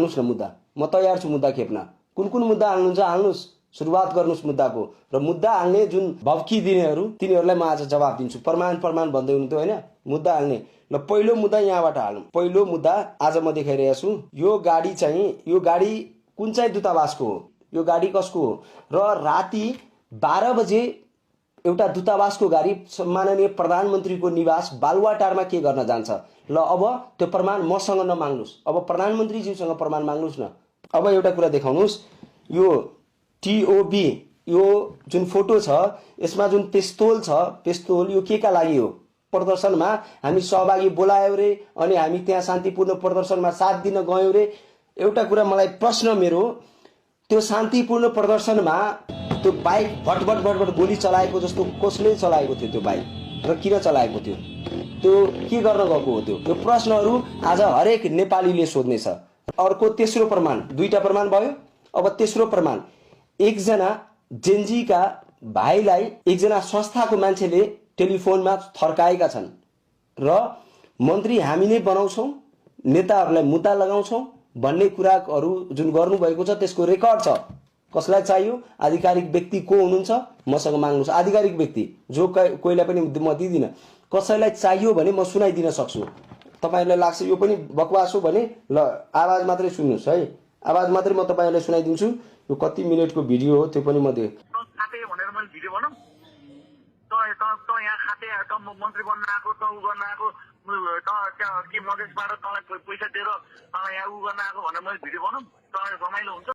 हाल्नुस् न मुद्दा, म तयार छु मुद्दा खेप्न। कुन मुद्दा हाल्नुहुन्छ हाल्नुस्, सुरुवात गर्नुस् मुद्दाको। र मुद्दा हाल्ने जुन भड्की दिनेहरू तिनीहरूलाई म आज जवाब दिन्छु। प्रमाण भन्दै हुनुहुन्थ्यो होइन, मुद्दा हाल्ने। ल पहिलो मुद्दा यहाँबाट हालौँ। पहिलो मुद्दा आज म देखाइरहेको छु। यो गाडी कुन चाहिँ दूतावासको हो, यो गाडी कसको हो? र राति 12 बजे एउटा दूतावासको गाडी माननीय प्रधानमन्त्रीको निवास बालुवाटारमा के गर्न जान्छ? ल अब त्यो प्रमाण मसँग नमाग्नुस्, अब प्रधानमन्त्रीज्यूसँग प्रमाण माग्नुस् न। अब एउटा कुरा देखाउनुस्, यो टिओबी यो जुन फोटो छ यसमा जुन पिस्तोल छ, पिस्तोल यो के का लागि हो? प्रदर्शनमा हामी सहभागी बोलायौ रे अनि हामी त्यहाँ शान्तिपूर्ण प्रदर्शनमा साथ दिन गयौँ रे। एउटा कुरा मलाई प्रश्न मेरो, त्यो शान्तिपूर्ण प्रदर्शनमा त्यो बाइक भटभट गोली चलाएको जस्तो कसले चलाएको थियो त्यो बाइक, र किन चलाएको थियो? त्यो के गर्न गएको हो? त्यो प्रश्नहरू आज हरेक नेपालीले सोध्नेछ। अर्को तेस्रो प्रमाण, दुईटा प्रमाण भयो। अब तेस्रो प्रमाण, एकजना जेनजीका भाइलाई एकजना संस्थाको मान्छेले टेलिफोनमा थर्काएका छन् र मन्त्री हामी नै बनाउँछौँ, नेताहरूलाई मुद्दा लगाउँछौँ भन्ने कुराहरू जुन गर्नुभएको छ त्यसको रेकर्ड छ। कसलाई चाहियो? आधिकारिक व्यक्ति को हुनुहुन्छ? मसँग माग्नुहोस्। आधिकारिक व्यक्ति जो कोहीलाई पनि म दिदिनँ। कसैलाई चाहियो भने म सुनाइदिन सक्छु। तपाईहरुलाई लाग्छ यो पनि बकवास हो भने ल आवाज मात्रै सुन्नुस् है, आवाज मात्रै म तपाईहरुलाई सुनाइदिन्छु। यो कति मिनेटको भिडियो हो त्यो पनि म दे खाते भनेर मैले भिडियो बनाऊ त यहाँ खाते त मन्त्री बन्न आएको त उ गर्न आएको त के मधेसबाट तँलाई पैसा दिएर तँलाई यहाँ उ गर्न आएको भनेर मैले भिडियो बनाऊ त रमाइलो हुन्छ।